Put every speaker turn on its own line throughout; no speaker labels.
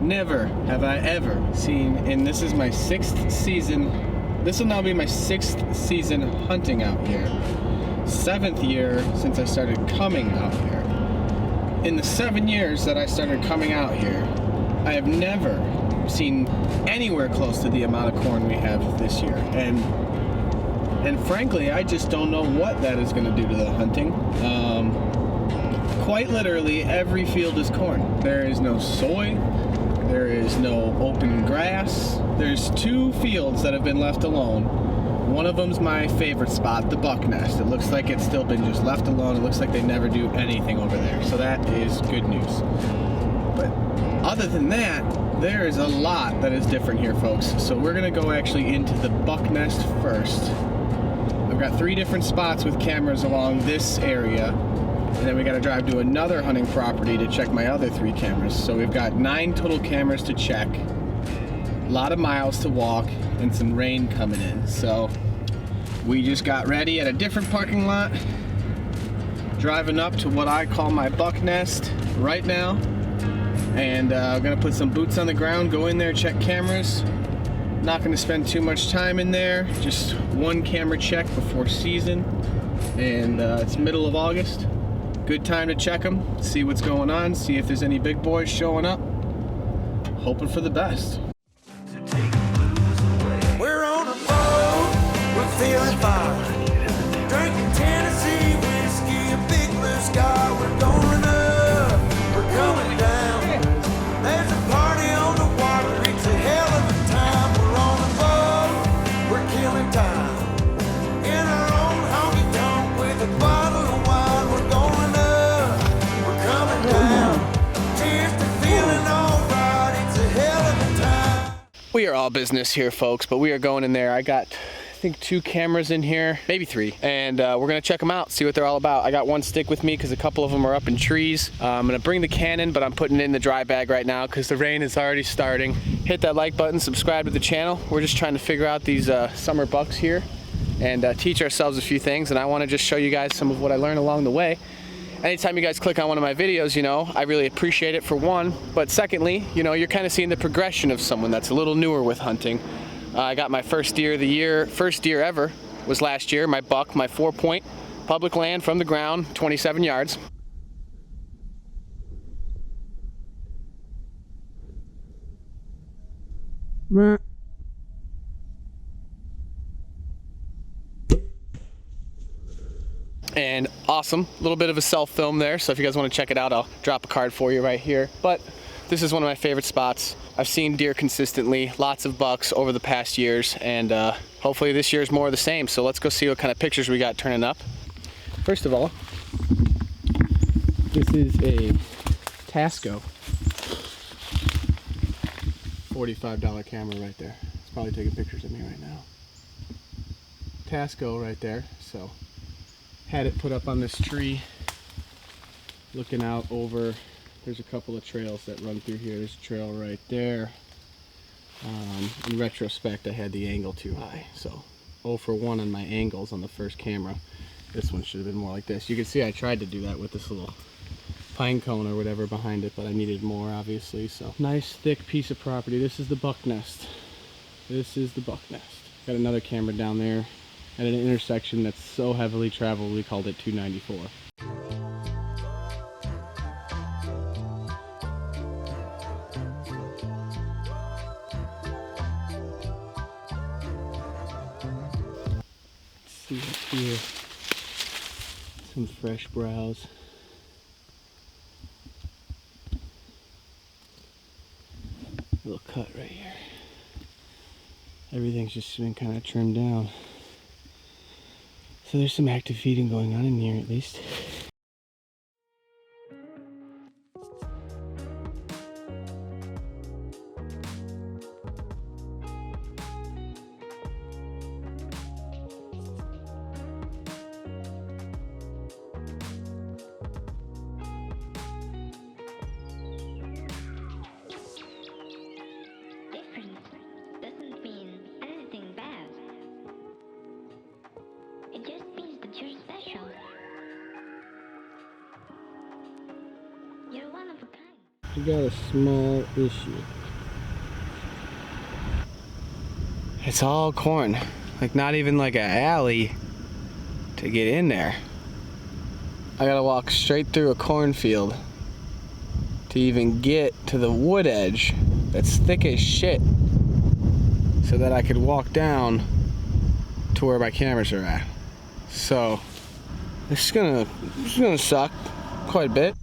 never have I ever seen, and this is my 6th season, this will now be my 6th season hunting out here. 7th year since I started coming out here. In the 7 years that I started coming out here, I have never seen anywhere close to the amount of corn we have this year. And frankly, I just don't know what that is going to do to the hunting. Quite literally, every field is corn. There is no soy. There is no open grass. There's 2 fields that have been left alone. One of them's my favorite spot, the buck nest. It looks like it's still been just left alone. It looks like they never do anything over there. So that is good news. But other than that, there is a lot that is different here, folks. So we're gonna go actually into the buck nest first. I've got 3 different spots with cameras along this area. And then we gotta drive to another hunting property to check my other 3 cameras. So we've got 9 total cameras to check, a lot of miles to walk, and some rain coming in. So we just got ready at a different parking lot, driving up to what I call my buck nest right now. And I'm gonna put some boots on the ground, go in there, check cameras. Not gonna spend too much time in there, just 1 camera check before season. And it's middle of August. Good time to check them, see what's going on, see if there's any big boys showing up. Hoping for the best.
We're on a boat, we're feeling fine. Drinking Tennessee whiskey, a big blue sky. We're going up, we're coming down. There's a party on the water, it's a hell of a time. We're on a boat, we're killing time. In our own honky tonk with a bottle of wine. We're going up, we're coming down. Cheers to feeling alright, it's a hell of a time.
We are all business here, folks, but we are going in there. I got, I think, 2 cameras in here, maybe 3, and we're gonna check them out, see what they're all about. I got 1 stick with me because a couple of them are up in trees. I'm gonna bring the Canon, but I'm putting it in the dry bag right now because the rain is already starting. Hit that like button, subscribe to the channel. We're just trying to figure out these summer bucks here and teach ourselves a few things, and I want to just show you guys some of what I learned along the way. Anytime you guys click on one of my videos, you know, I really appreciate it, for one, but secondly, you know, you're kind of seeing the progression of someone that's a little newer with hunting. I got my first deer of the year, first deer ever was last year, my buck, my 4-point, public land from the ground, 27 yards. And awesome, a little bit of a self-film there, so if you guys want to check it out, I'll drop a card for you right here. But this is one of my favorite spots. I've seen deer consistently, lots of bucks over the past years, and hopefully this year is more of the same. So let's go see what kind of pictures we got turning up. First of all, this is a Tasco $45 camera right there. It's probably taking pictures of me right now. Tasco right there, so had it put up on this tree, looking out over, there's a couple of trails that run through here. There's a trail right there. In retrospect, I had the angle too high, so 0 for 1 on my angles on the first camera. This one should have been more like this. You can see I tried to do that with this little pine cone or whatever behind it, but I needed more, obviously. So nice thick piece of property. This is the buck nest. This is the buck nest. Got another camera down there at an intersection that's so heavily traveled, we called it 294. Let's see up here, some fresh browse. Little cut right here. Everything's just been kind of trimmed down. So there's some active feeding going on in here at least. we got a small issue. It's all corn. Like not even like an alley to get in there. I gotta walk straight through a cornfield to even get to the wood edge that's thick as shit so that I could walk down to where my cameras are at. So this is gonna suck quite a bit.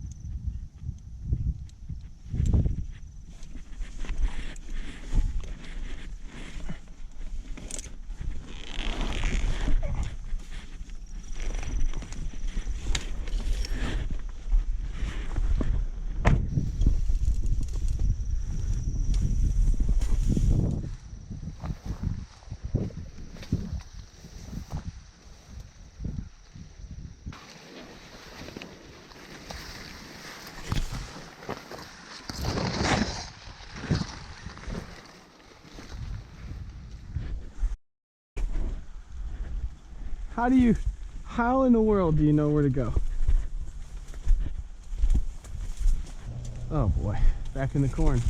How in the world do you know where to go? Oh boy, back in the corn.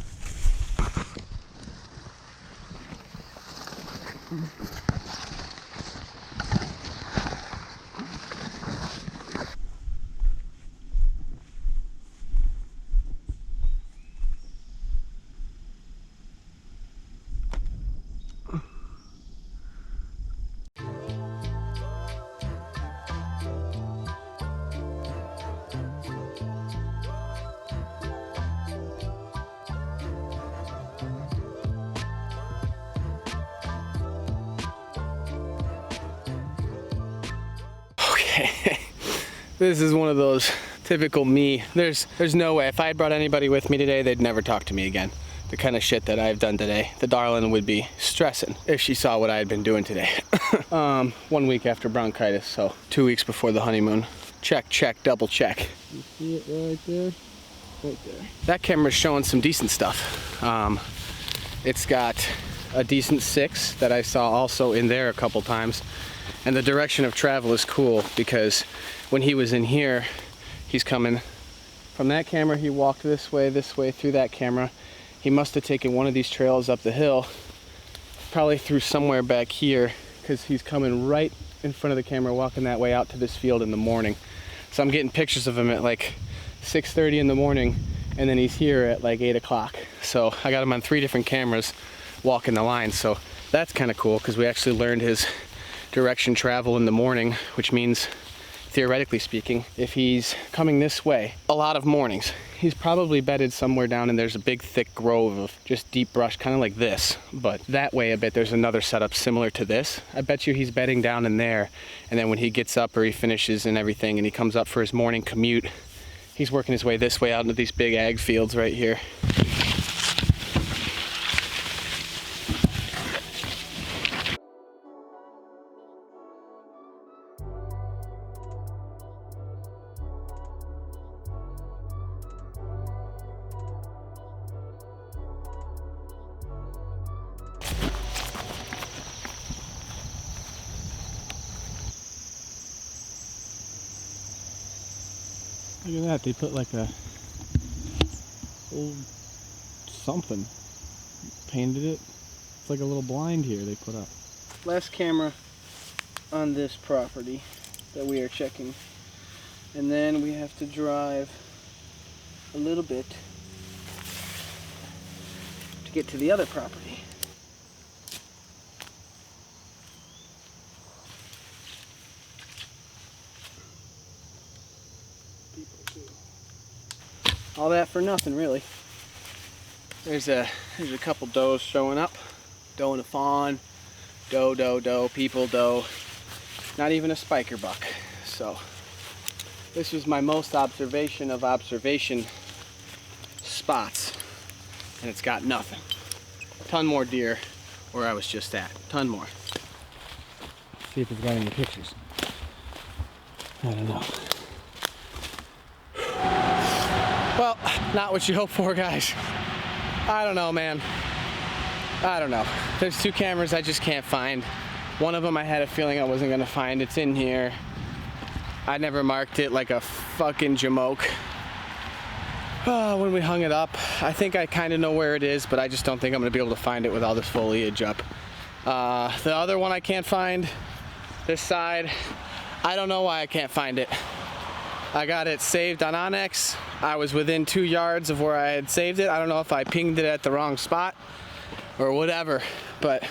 This is one of those typical me. There's no way. If I had brought anybody with me today, they'd never talk to me again. The kind of shit that I've done today. The darling would be stressing if she saw what I had been doing today. 1 week after bronchitis, so 2 weeks before the honeymoon. Check, check, double check. You see it right there? Right there. That camera's showing some decent stuff. It's got a decent 6 that I saw also in there a couple times. And the direction of travel is cool because when he was in here, he's coming from that camera, he walked this way, through that camera. He must have taken one of these trails up the hill, probably through somewhere back here, because he's coming right in front of the camera, walking that way out to this field in the morning. So I'm getting pictures of him at like 6:30 in the morning, and then he's here at like 8 o'clock. So I got him on 3 different cameras walking the line. So that's kind of cool because we actually learned his direction travel in the morning, which means, theoretically speaking, if he's coming this way a lot of mornings, he's probably bedded somewhere down and there's a big thick grove of just deep brush, kind of like this, but that way a bit there's another setup similar to this. I bet you he's bedding down in there, and then when he gets up or he finishes and everything and he comes up for his morning commute, he's working his way this way out into these big ag fields right here. Look at that, they put like a old something, painted it. It's like a little blind here they put up. Last camera on this property that we are checking. And then we have to drive a little bit to get to the other property. All that for nothing, really. There's a couple does showing up. Doe and a fawn. Doe, people, doe. Not even a spiker buck. So this was my most observation of observation spots, and it's got nothing. Ton more deer where I was just at. Ton more. See if it's got any pictures. I don't know. Well, not what you hope for, guys. I don't know, man. I don't know. There's 2 cameras I just can't find. One of them I had a feeling I wasn't gonna find. It's in here. I never marked it like a fucking jamoke. when we hung it up. I think I kind of know where it is, but I just don't think I'm gonna be able to find it with all this foliage up. The other one I can't find, this side, I don't know why I can't find it. I got it saved on Onyx. I was within 2 yards of where I had saved it. I don't know if I pinged it at the wrong spot or whatever, but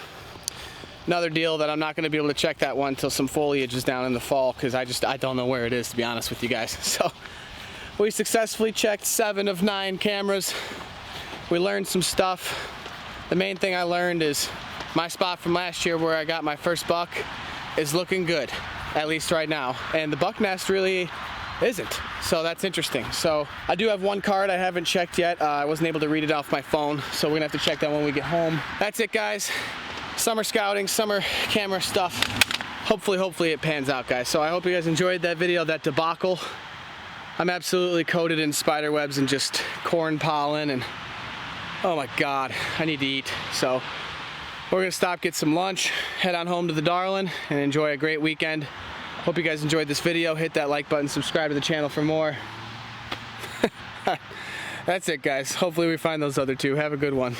another deal that I'm not gonna be able to check that one until some foliage is down in the fall, because I don't know where it is, to be honest with you guys. So we successfully checked 7 of 9 cameras. We learned some stuff. The main thing I learned is my spot from last year where I got my first buck is looking good, at least right now. And the buck nest really isn't, so that's interesting. So I do have one card I haven't checked yet. I wasn't able to read it off my phone, so we're gonna have to check that when we get home. That's it, guys. Summer scouting, summer camera stuff. Hopefully it pans out, guys. So I hope you guys enjoyed that video, that debacle. I'm absolutely coated in spider webs and just corn pollen, and oh my God, I need to eat. So we're gonna stop, get some lunch, head on home to the Darlin', and enjoy a great weekend. Hope you guys enjoyed this video. Hit that like button, subscribe to the channel for more. That's it, guys. Hopefully we find those other 2. Have a good one.